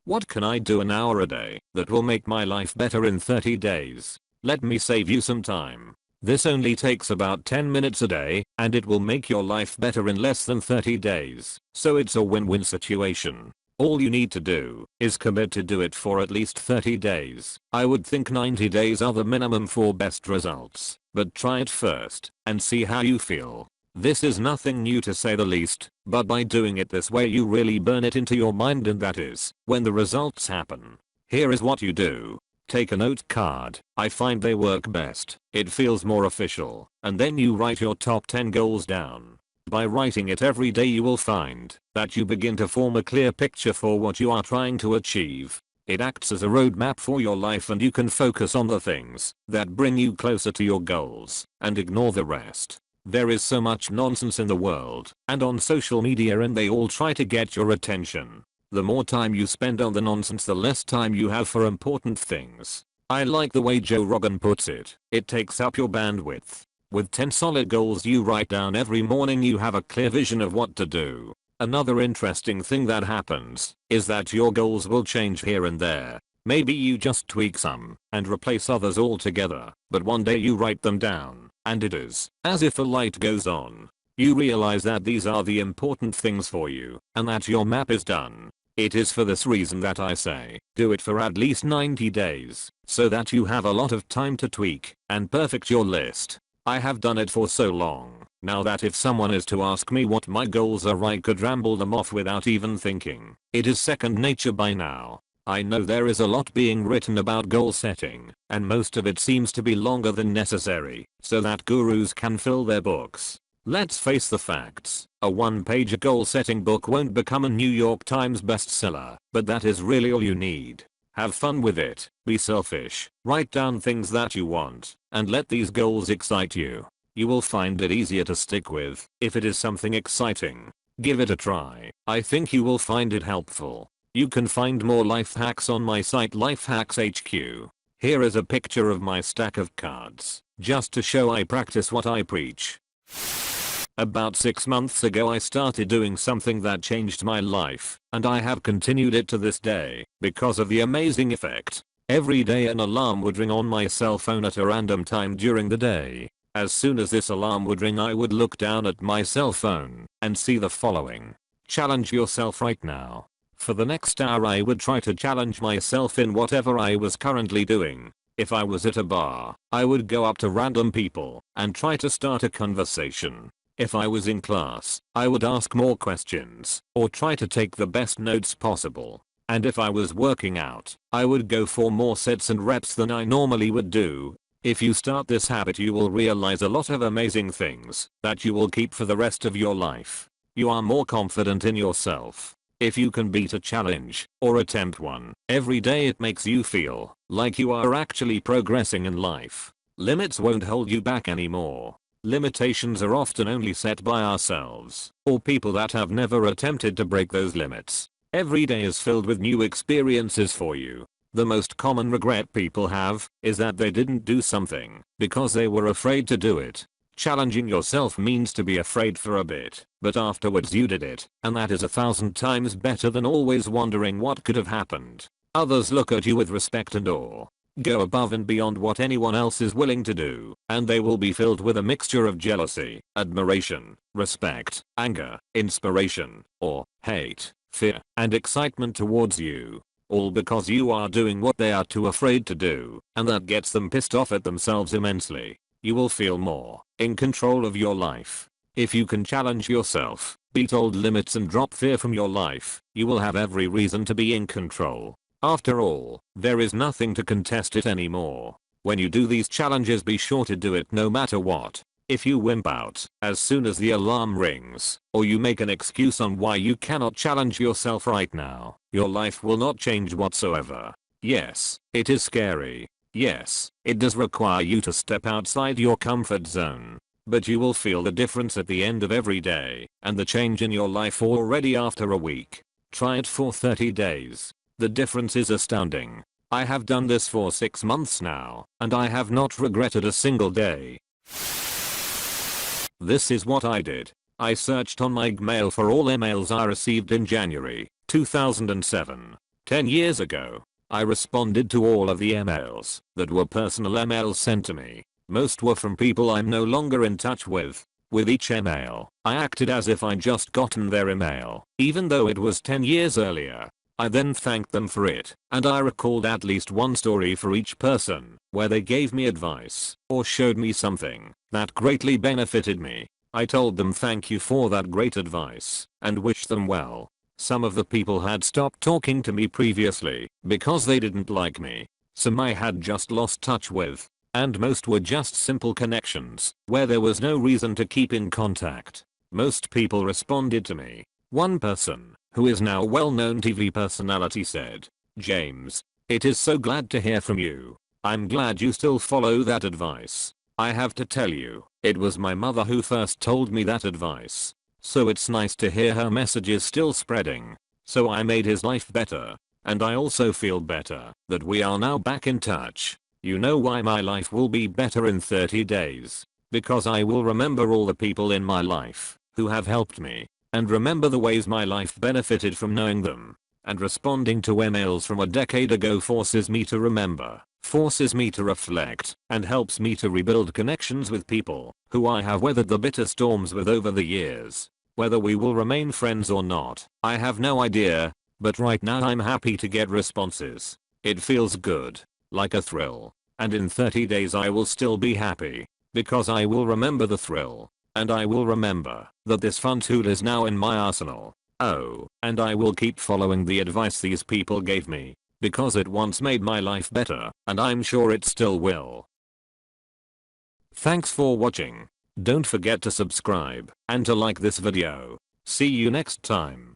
What can I do an hour a day that will make my life better in 30 days? Let me save you some time. This only takes about 10 minutes a day and it will make your life better in less than 30 days. So it's a win-win situation. All you need to do is commit to do it for at least 30 days. I would think 90 days are the minimum for best results, but try it first and see how you feel. This is nothing new to say the least, but by doing it this way you really burn it into your mind, and that is when the results happen. Here is what you do. Take a note card. I find they work best. It feels more official. And then you write your top 10 goals down. By writing it every day you will find that you begin to form a clear picture for what you are trying to achieve. It acts as a roadmap for your life and you can focus on the things that bring you closer to your goals and ignore the rest. There is so much nonsense in the world and on social media and they all try to get your attention. The more time you spend on the nonsense, the less time you have for important things. I like the way Joe Rogan puts it. It takes up your bandwidth. With 10 solid goals you write down every morning, you have a clear vision of what to do. Another interesting thing that happens is that your goals will change here and there. Maybe you just tweak some and replace others altogether, but one day you write them down and it is as if a light goes on. You realize that these are the important things for you and that your map is done. It is for this reason that I say, do it for at least 90 days, so that you have a lot of time to tweak and perfect your list. I have done it for so long now that if someone is to ask me what my goals are, I could ramble them off without even thinking. It is second nature by now. I know there is a lot being written about goal setting, and most of it seems to be longer than necessary, so that gurus can fill their books. Let's face the facts. A one-page goal setting book won't become a New York Times bestseller, but that is really all you need. Have fun with it, be selfish, write down things that you want, and let these goals excite you. You will find it easier to stick with if it is something exciting. Give it a try. I think you will find it helpful. You can find more life hacks on my site Lifehacks HQ. Here is a picture of my stack of cards, just to show I practice what I preach. About 6 months ago I started doing something that changed my life, and I have continued it to this day because of the amazing effect. Every day an alarm would ring on my cell phone at a random time during the day. As soon as this alarm would ring I would look down at my cell phone and see the following. Challenge yourself right now. For the next hour I would try to challenge myself in whatever I was currently doing. If I was at a bar, I would go up to random people and try to start a conversation. If I was in class, I would ask more questions or try to take the best notes possible. And if I was working out, I would go for more sets and reps than I normally would do. If you start this habit you will realize a lot of amazing things that you will keep for the rest of your life. You are more confident in yourself. If you can beat a challenge or attempt one every day, it makes you feel like you are actually progressing in life. Limits won't hold you back anymore. Limitations are often only set by ourselves or people that have never attempted to break those limits. Every day is filled with new experiences for you. The most common regret people have is that they didn't do something because they were afraid to do it. Challenging yourself means to be afraid for a bit, but afterwards you did it, and that is 1,000 times better than always wondering what could have happened. Others look at you with respect and awe. Go above and beyond what anyone else is willing to do, and they will be filled with a mixture of jealousy, admiration, respect, anger, inspiration, or hate, fear, and excitement towards you. All because you are doing what they are too afraid to do, and that gets them pissed off at themselves immensely. You will feel more in control of your life. If you can challenge yourself, beat old limits and drop fear from your life, you will have every reason to be in control. After all, there is nothing to contest it anymore. When you do these challenges, be sure to do it no matter what. If you wimp out as soon as the alarm rings, or you make an excuse on why you cannot challenge yourself right now, your life will not change whatsoever. Yes, it is scary. Yes, it does require you to step outside your comfort zone. But you will feel the difference at the end of every day, and the change in your life already after a week. Try it for 30 days. The difference is astounding. I have done this for 6 months now, and I have not regretted a single day. This is what I did. I searched on my Gmail for all emails I received in January 2007. 10 years ago, I responded to all of the emails that were personal emails sent to me. Most were from people I'm no longer in touch with. With each email, I acted as if I'd just gotten their email, even though it was 10 years earlier. I then thanked them for it, and I recalled at least one story for each person where they gave me advice or showed me something that greatly benefited me. I told them thank you for that great advice and wished them well. Some of the people had stopped talking to me previously because they didn't like me. Some I had just lost touch with, and most were just simple connections where there was no reason to keep in contact. Most people responded to me. One person, who is now a well-known TV personality, said, "James, it is so glad to hear from you. I'm glad you still follow that advice. I have to tell you, it was my mother who first told me that advice. So it's nice to hear her messages still spreading. So I made his life better. And I also feel better that we are now back in touch. You know why my life will be better in 30 days? Because I will remember all the people in my life who have helped me, and remember the ways my life benefited from knowing them. And responding to emails from a decade ago forces me to remember, forces me to reflect, and helps me to rebuild connections with people who I have weathered the bitter storms with over the years. Whether we will remain friends or not, I have no idea, but right now I'm happy to get responses. It feels good, like a thrill, and in 30 days I will still be happy, because I will remember the thrill, and I will remember that this fun tool is now in my arsenal. Oh, and I will keep following the advice these people gave me, because it once made my life better, and I'm sure it still will." Thanks for watching. Don't forget to subscribe and to like this video. See you next time.